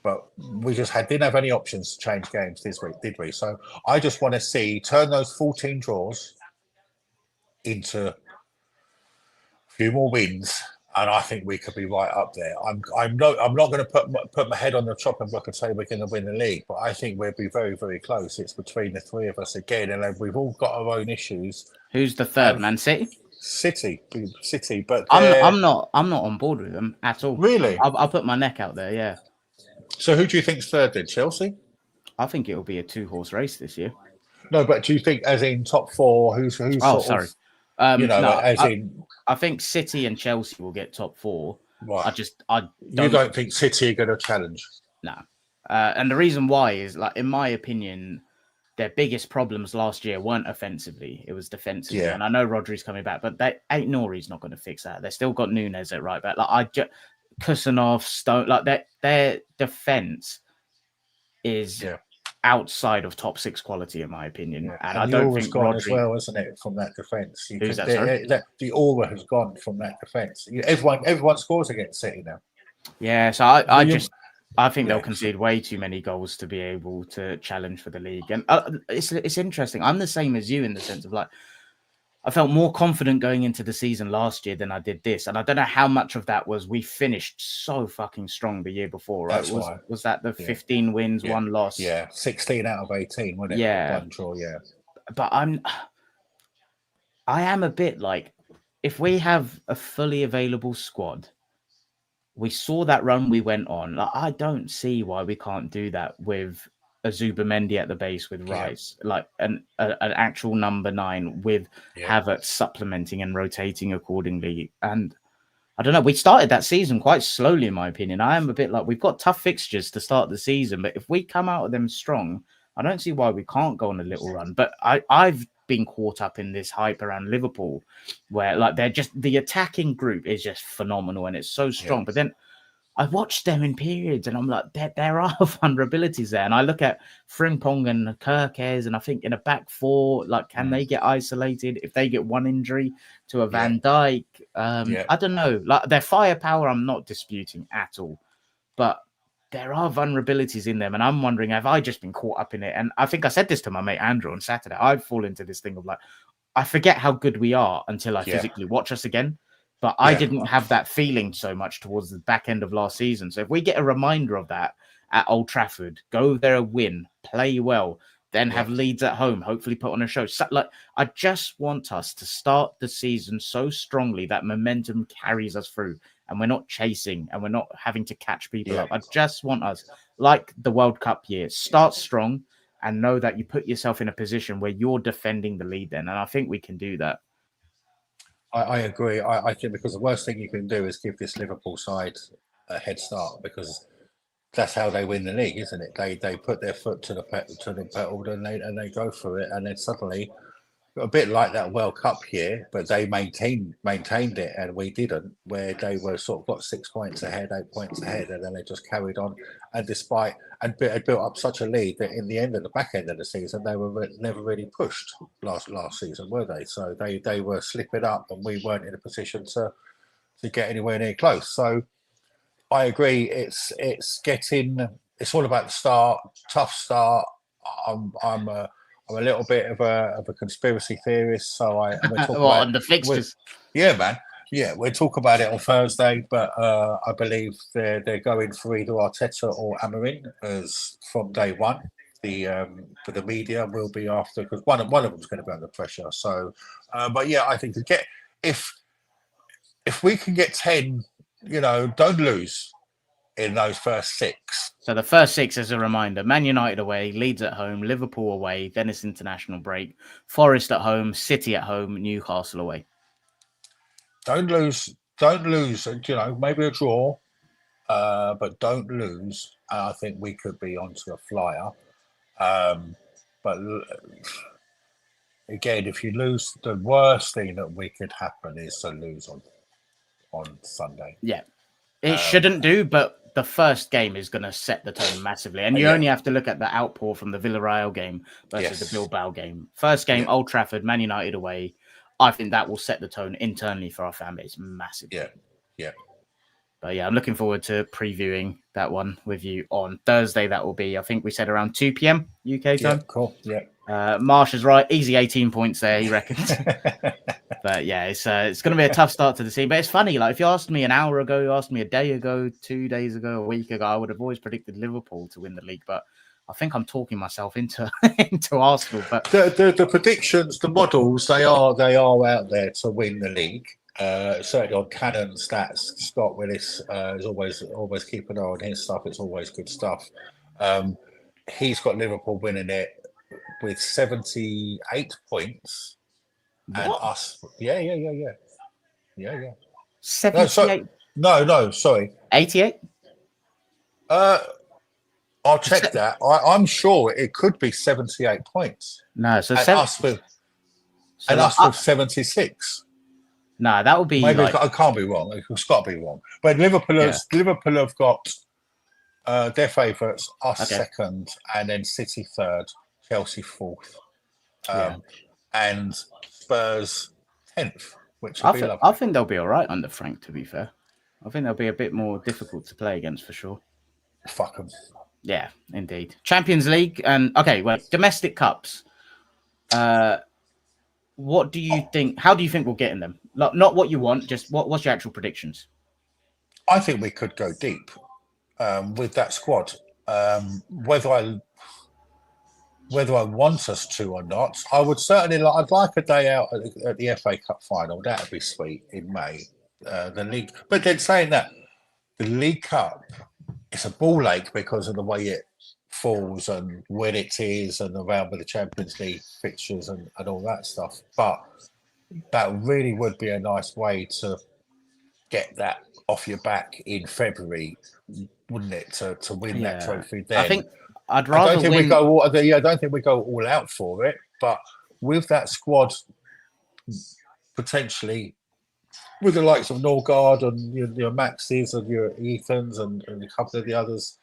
but we just didn't have any options to change games this week, did we? So I just want to turn those 14 draws into a few more wins, and I think we could be right up there. I'm not going to put my head on the chopping block and say we're going to win the league, but I think we'll be very, very close. It's between the three of us again, and we've all got our own issues. Who's the third? Man City. City, but I'm not on board with them at all. Really, I'll put my neck out there. Yeah. So who do you think's third then? Chelsea? I think it'll be a 2-horse race this year. No, but do you think as in top four? Who's Oh, sorry. I think City and Chelsea will get top four. Right. You don't think City are going to challenge? No. And the reason why is, like, in my opinion, their biggest problems last year weren't offensively; it was defensively. Yeah. And I know Rodri's coming back, but Nori's not going to fix that. They still got Nunes at right back. Kusanov, Stone, like their defense is outside of top six quality, in my opinion. Yeah. And I don't think gone as well, isn't it, from that defense? The aura has gone from that defense. Everyone scores against City now. Yeah, so I think they'll concede way too many goals to be able to challenge for the league. And it's interesting. I'm the same as you in the sense of, like, I felt more confident going into the season last year than I did this. And I don't know how much of that was we finished so fucking strong the year before, right? Was that the 15 wins, one loss? Yeah, 16 out of 18, wasn't it? Yeah. One draw, yeah. But I am a bit like, if we have a fully available squad, we saw that run we went on. Like, I don't see why we can't do that with a Zubimendi at the base with Rice, like an actual number 9 with Havertz supplementing and rotating accordingly. And I don't know, we started that season quite slowly, in my opinion. I am a bit like, we've got tough fixtures to start the season, but if we come out of them strong, I don't see why we can't go on a little run. But I've been caught up in this hype around Liverpool, where, like, the attacking group is just phenomenal and it's so strong. But then I watched them in periods and I'm like, there are vulnerabilities there. And I look at Frimpong and Kirkes, and I think in a back four, like, can they get isolated if they get one injury to a Van Dijk? I don't know. Like, their firepower, I'm not disputing at all. But there are vulnerabilities in them. And I'm wondering, have I just been caught up in it? And I think I said this to my mate Andrew on Saturday. I'd fall into this thing of, like, I forget how good we are until I physically watch us again. But I didn't have that feeling so much towards the back end of last season. So if we get a reminder of that at Old Trafford, go there, win, play well, then have Leeds at home, hopefully put on a show. So, like, I just want us to start the season so strongly that momentum carries us through and we're not chasing and we're not having to catch people up. I just want us, like the World Cup year, start strong and know that you put yourself in a position where you're defending the lead then. And I think we can do that. I agree. I think, because the worst thing you can do is give this Liverpool side a head start, because that's how they win the league, isn't it? They put their foot to the pedal and they go for it, and then suddenly, a bit like that World Cup year, but they maintained it and we didn't, where they were sort of got 6 points ahead, 8 points ahead, and then they just carried on. And had built up such a lead that in the end of the back end of the season, they were never really pushed last season, were they? So they were slipping up, and we weren't in a position to get anywhere near close. So I agree. It's all about the start, tough start. I'm a little bit of a conspiracy theorist, so on the fixtures. Yeah, man. Yeah, we'll talk about it on Thursday, but I believe they're going for either Arteta or Amorim as from day one. For the media will be after, because one of them's going to be under pressure. So, but yeah, I think if we can get 10, don't lose in those first 6. So the first 6, as a reminder: Man United away, Leeds at home, Liverpool away, then it's international break, Forest at home, City at home, Newcastle away. Don't lose. Maybe a draw, but don't lose. And I think we could be onto a flyer. But again, if you lose, the worst thing that we could happen is to lose on Sunday. Yeah, it shouldn't do, but the first game is going to set the tone massively. And you only have to look at the outpour from the Villarreal game versus the Bilbao game. First game, Old Trafford, Man United away. I think that will set the tone internally for our fan base massively. Yeah. But yeah, I'm looking forward to previewing that one with you on Thursday. That will be, I think we said around 2 p.m. UK time. Cool. Yeah. Marsh is right. Easy 18 points there, he reckons. But yeah, it's going to be a tough start to the season. But it's funny, like if you asked me an hour ago, you asked me a day ago, 2 days ago, a week ago, I would have always predicted Liverpool to win the league. But I think I'm talking myself into Arsenal. But the predictions, the models, they are out there to win the league. Certainly on Canon stats, Scott Willis is always keeping an eye on his stuff. It's always good stuff. He's got Liverpool winning it with 78 points. what? And us, yeah. 78? No, sorry. 88? I'll check that. I'm sure it could be 78 points. No, so and us with 76. No, that would be maybe I can't be wrong. It's got to be wrong. But Liverpool have got their favourites, us second, and then City third, Chelsea fourth, and Spurs 10th, which would be lovely. I think they'll be all right under Frank, to be fair. I think they'll be a bit more difficult to play against for sure. Fuck them. Yeah, indeed. Champions League and domestic cups. What do you think? How do you think we'll get in them? Not what you want, just what's your actual predictions? I think we could go deep with that squad. Whether I want us to or not, I would certainly I'd like a day out at the FA Cup final. That'd be sweet in May. The league, but then saying that, the League Cup, it's a ball ache because of the way it falls and when it is and around with the Champions League fixtures and all that stuff. But that really would be a nice way to get that off your back in February, wouldn't it? To win that trophy then. I think I'd rather I don't think we go all out for it, but with that squad potentially with the likes of Norgard and your Maxes and your Ethans and a couple of the others,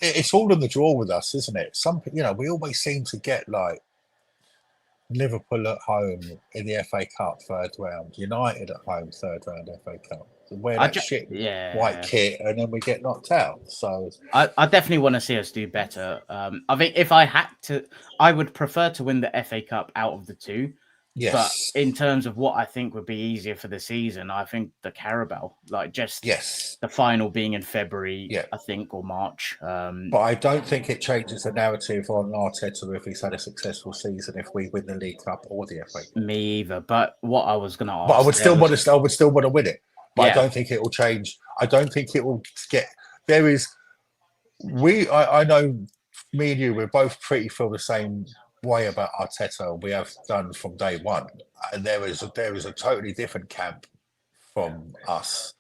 it's all in the draw with us, isn't it? We always seem to get like Liverpool at home in the FA Cup third round, United at home third round FA Cup. Wear that white kit and then we get knocked out. So I definitely want to see us do better. I think if I had to, I would prefer to win the FA Cup out of the two. Yes. But in terms of what I think would be easier for the season, I think the Carabao, the final being in February, I think, or March. But I don't think it changes the narrative on Arteta if he's had a successful season if we win the League Cup or the FA Cup. Me either. But what I was going to ask, but I would still want to win it. But I don't think it will change. I don't think it will get. There is. I know me and you. We're both pretty feel the same way about Arteta. We have done from day one, and there is a totally different camp from us.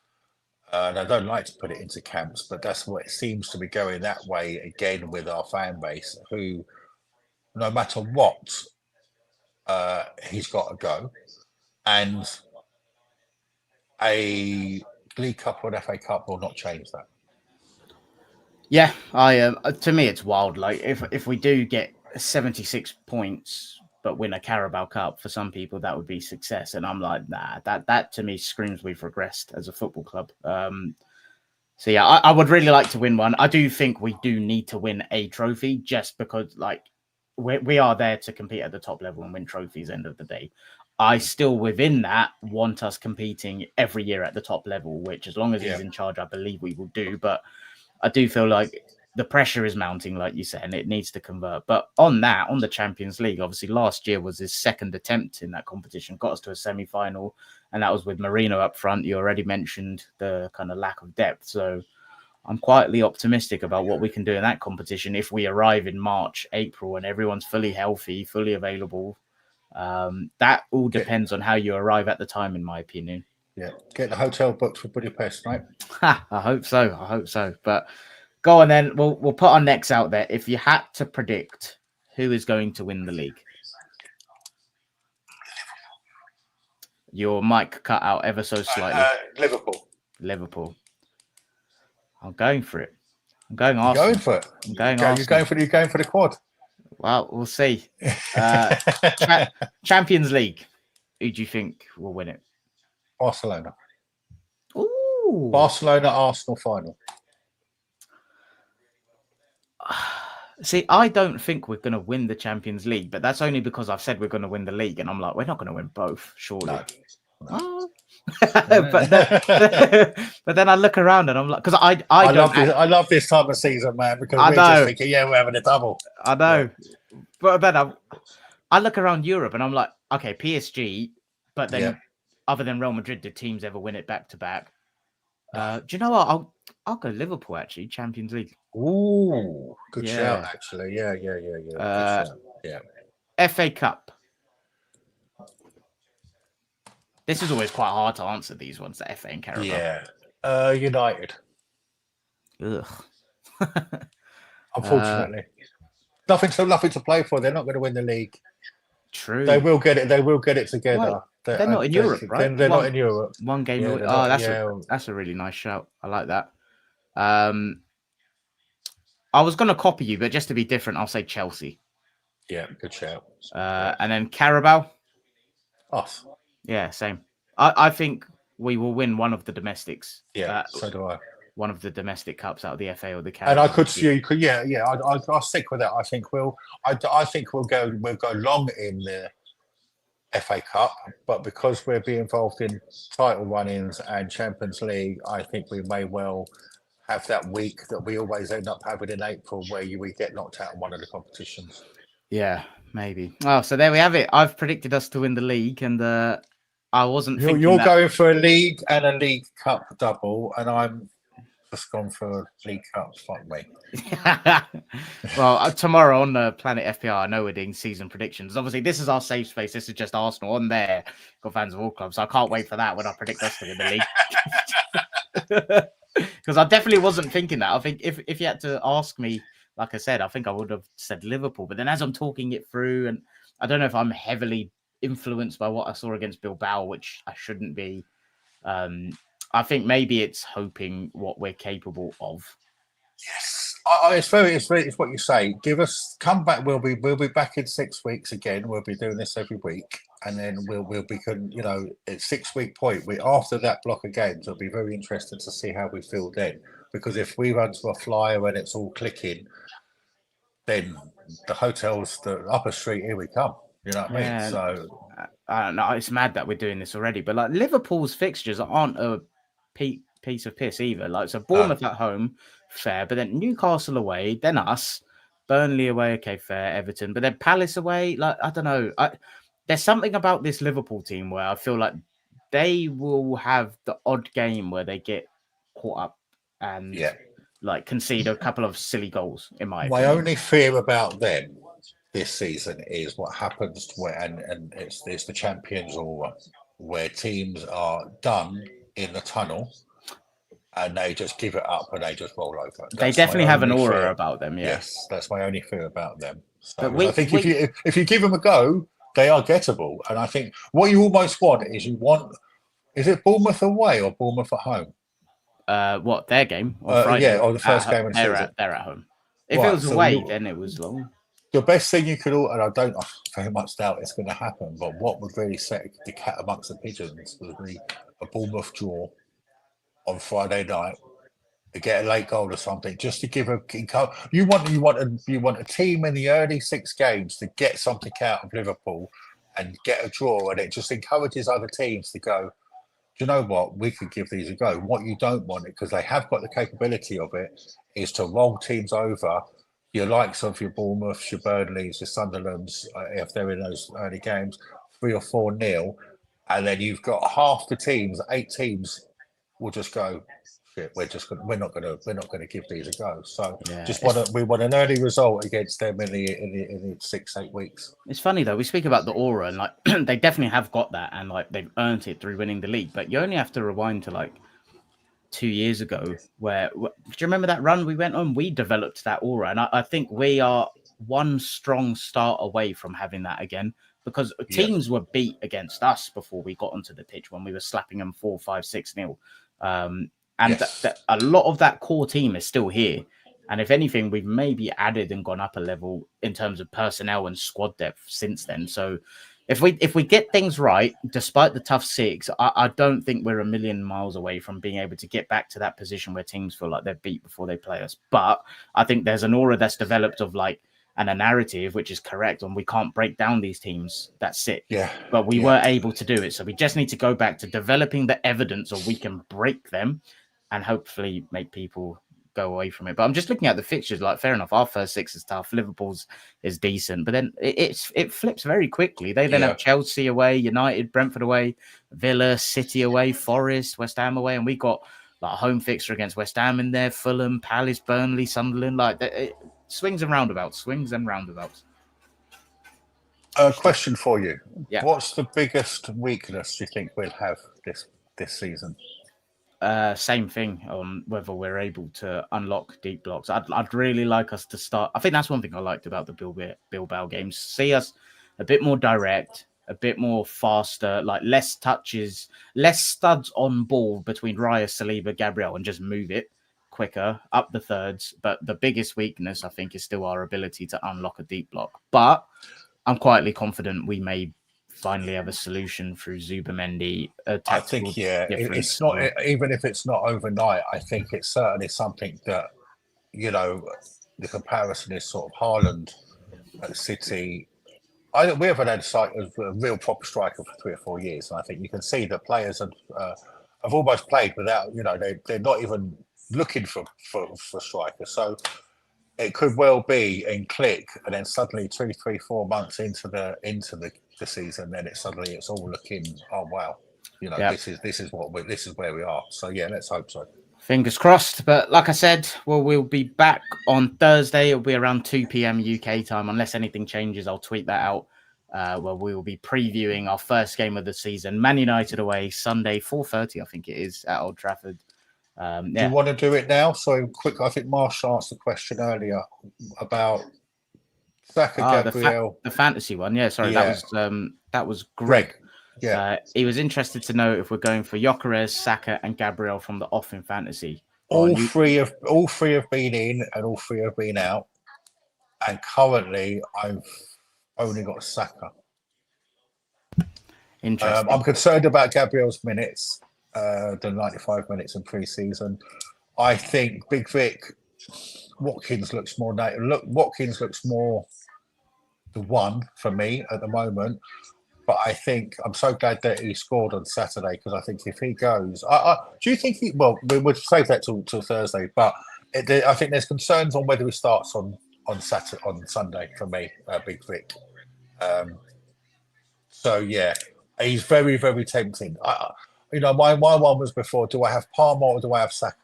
And I don't like to put it into camps, but that's what it seems to be going that way again with our fan base. Who, no matter what, he's got to go, and a League Cup or an FA Cup will not change that. Yeah, to me it's wild. Like if we do get 76 points but win a Carabao Cup, for some people that would be success, and I'm like, nah, that to me screams we've regressed as a football club. So yeah, I would really like to win one. I do think we do need to win a trophy just because we are there to compete at the top level and win trophies end of the day. I still, within that, want us competing every year at the top level, which as long as he's in charge, I believe we will do. But I do feel like the pressure is mounting, like you said, and it needs to convert. But on the Champions League, obviously last year was his second attempt in that competition, got us to a semi-final, and that was with Marino up front. You already mentioned the kind of lack of depth. So I'm quietly optimistic about what we can do in that competition if we arrive in March, April, and everyone's fully healthy, fully available. That all depends on how you arrive at the time, in my opinion. Yeah, get the hotel booked for Budapest, mate. Ha, I hope so. But go on then. We'll put our necks out there. If you had to predict who is going to win the league, your mic cut out ever so slightly. Liverpool. I'm going for it. I'm going You're Arsenal. going for it. I'm going You're Arsenal. going for the quad. Well, we'll see. Champions League. Who do you think will win it? Barcelona. Ooh. Barcelona Arsenal final. See, I don't think we're going to win the Champions League, but that's only because I've said we're going to win the league, and I'm like, we're not going to win both, surely. No. Oh. but then I look around and I'm like, because I love this time of season, man, because we're just thinking, yeah, we're having a double. I know, yeah. But then I look around Europe and I'm like, okay, PSG, but then other than Real Madrid, did teams ever win it back to back? Do you know what? I'll go Liverpool actually, Champions League. Ooh, good shout, actually. Yeah. Good shout. Yeah. FA Cup. This is always quite hard to answer these ones, the FA and Carabao. Yeah. United. Ugh. Unfortunately. Nothing to play for. They're not going to win the league. True. They will get it. They will get it together. Well, they're not in Europe, right? They're not in Europe. One game. That's a really nice shout. I like that. I was going to copy you, but just to be different, I'll say Chelsea. Yeah, good shout. And then Carabao. Us. Yeah, same. I think we will win one of the domestics. Yeah, so do I. One of the domestic cups out of the FA or the Carabao. And I could see, I'll stick with that. I think we'll go long in the FA Cup, but because we'll be involved in title run-ins and Champions League, I think we may well have that week that we always end up having in April, where we get knocked out in one of the competitions. Yeah, maybe. Oh, so there we have it. I've predicted us to win the league, and I wasn't. You're going for a league and a League Cup double, and I'm just gone for League Cup. Fuck me. Well, tomorrow on the Planet FPR, I know we're doing season predictions. Obviously, this is our safe space. This is just Arsenal on there. Got fans of all clubs, so I can't wait for that when I predict us to win the league. Because I definitely wasn't thinking that. I think if you had to ask me, like I said, I think I would have said Liverpool. But then as I'm talking it through, and I don't know if I'm heavily influenced by what I saw against Bilbao, which I shouldn't be. I think maybe it's hoping what we're capable of. Yes, it's what you say. Come back. We'll be back in 6 weeks again. We'll be doing this every week, and then we'll be at 6 week point. After that block of games, it'll be very interesting to see how we feel then. Because if we run to a flyer and it's all clicking, then the hotels, the upper street, here we come. You know what I mean? So I don't know. It's mad that we're doing this already, but like Liverpool's fixtures aren't a piece of piss either. Like, so Bournemouth at home, fair, but then Newcastle away, then us, Burnley away, okay, fair, Everton, but then Palace away. Like, I don't know. There's something about this Liverpool team where I feel like they will have the odd game where they get caught up and like concede a couple of silly goals. In my opinion. Only fear about them this season is what happens and it's the Champions Aura, where teams are done in the tunnel and they just give it up and they just roll over. They definitely have an aura about them. Yes, that's my only fear about them. So but I think if you give them a go, they are gettable. And I think what you almost want is is it Bournemouth away or Bournemouth at home? What, their game? Or Friday? Or the first game of the season. They're at home. If it was away, then it was long. The best thing you could and I very much doubt it's going to happen, but what would really set the cat amongst the pigeons would be a Bournemouth draw on Friday night to get a late goal or something, just to give you want a team in the early 6 games to get something out of Liverpool and get a draw, and it just encourages other teams to go, do you know what, we could give these a go. What you don't want, because they have got the capability of it, is to roll teams over. Your likes of your Bournemouths, your Burnleys, your Sunderlands, if they're in those early games, 3 or 4-0, and then you've got half the teams, 8 teams, will just go, shit, we're not gonna give these a go. So Yeah, we want an early result against them in the 6-8 weeks. it's funny though. We speak about the aura, and like they definitely have got that, and like they've earned it through winning the league. But you only have to rewind to like 2 years ago, where do you remember that run we went on? We developed that aura, and I think we are one strong start away from having that again. Because teams were beat against us before we got onto the pitch when we were slapping them 4-5-6-0. And a lot of that core team is still here. And if anything, we've maybe added and gone up a level in terms of personnel and squad depth since then. So if we get things right, despite the tough six, I don't think we're a million miles away from being able to get back to that position where teams feel like they're beat before they play us. But I think there's an aura that's developed of like, and a narrative which is correct, and we can't break down these teams. That's it. But we were able to do it. So we just need to go back to developing the evidence of we can break them and hopefully make people go away from it. But I'm just looking at the fixtures, like fair enough, our first six is tough, Liverpool's is decent, but then it flips very quickly. They then have Chelsea away, United, Brentford away, Villa, City away, Forest, West Ham away, and we got like a home fixture against West Ham in there, Fulham, Palace, Burnley, Sunderland, swings and roundabouts. Question for you. Yeah. What's the biggest weakness you think we'll have this season? Same thing on whether we're able to unlock deep blocks. I'd really like us to start. I think that's one thing I liked about the Bilbao games. See us a bit more direct, a bit more faster, like less touches, less studs on ball between Raya, Saliba, Gabriel, and just move it quicker up the thirds. But the biggest weakness, I think, is still our ability to unlock a deep block. But I'm quietly confident we may finally have a solution through Zubamendi. I think, it's not, even if it's not overnight, I think it's certainly something that, the comparison is sort of Haaland at City. We haven't had a real proper striker for 3 or 4 years. And I think you can see that players have almost played without, they're not even looking for strikers. So it could well be in click, and then suddenly 2, 3, 4 months into the season, then it's all looking, oh wow, this is where we are. So yeah, let's hope so. Fingers crossed. But like I said, we'll be back on Thursday. It'll be around 2 p.m. UK time, unless anything changes. I'll tweet that out. Where we will be previewing our first game of the season, Man United away, Sunday 4:30, I think it is, at Old Trafford. Do you want to do it now? So quick, I think Marshall asked the question earlier about Saka, Gabriel. The fantasy one, that was Greg. Yeah, he was interested to know if we're going for Gyökeres, Saka, and Gabriel from the off in fantasy. All three have been in, and all 3 have been out. And currently, I've only got Saka. Interesting. I'm concerned about Gabriel's minutes. The 95 minutes in pre-season. I think Big Vic, Watkins looks more Watkins looks more the one for me at the moment. But I think I'm so glad that he scored on Saturday, because I think if he goes, do you think we would save that till Thursday? But I think there's concerns on whether he starts on Sunday for me, Big Vic. So yeah, he's very, very tempting. My one was before, do I have Palmer or do I have Saka?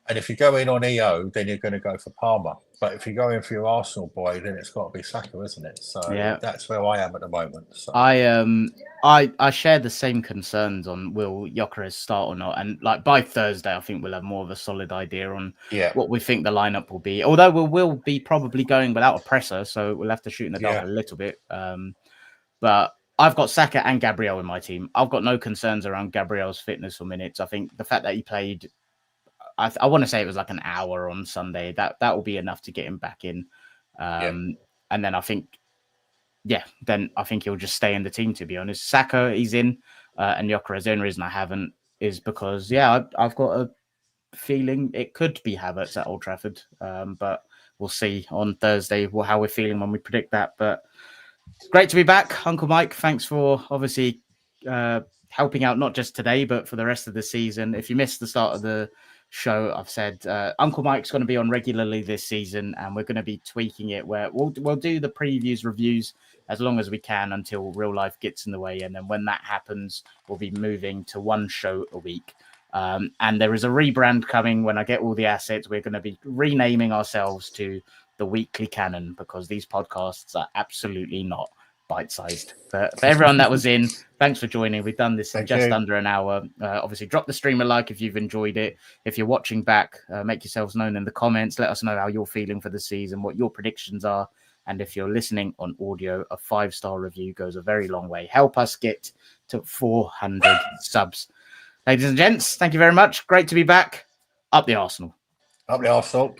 And if you go in on EO, then you're going to go for Palmer. But if you go in for your Arsenal boy, then it's got to be Saka, isn't it? So that's where I am at the moment. So. I share the same concerns on will Gyökeres start or not. And like by Thursday, I think we'll have more of a solid idea on what we think the lineup will be. Although we will be probably going without a presser, so we'll have to shoot in the dark a little bit. But I've got Saka and Gabriel in my team. I've got no concerns around Gabriel's fitness or minutes. I think the fact that he played, I want to say it was like an hour on Sunday, that will be enough to get him back in. And then I think he'll just stay in the team, to be honest. Saka, he's in, and Gyökeres, the only reason I haven't is because, I've got a feeling it could be Havertz at Old Trafford. But we'll see on Thursday how we're feeling when we predict that. But great to be back, Uncle Mike. Thanks for obviously helping out, not just today, but for the rest of the season. If you missed the start of the show, I've said Uncle Mike's going to be on regularly this season, and we're going to be tweaking it where we'll do the previews, reviews as long as we can until real life gets in the way. And then when that happens, we'll be moving to one show a week. And there is a rebrand coming. When I get all the assets, we're going to be renaming ourselves to the Weekly Canon, because these podcasts are absolutely not bite-sized. But for everyone that was in, thanks for joining. We've done this in just under an hour. Obviously, drop the stream a like if you've enjoyed it. If you're watching back, make yourselves known in the comments. Let us know how you're feeling for the season, what your predictions are. And if you're listening on audio, a 5-star review goes a very long way. Help us get to 400 subs. Ladies and gents, thank you very much. Great to be back. Up the Arsenal. Up the Arsenal.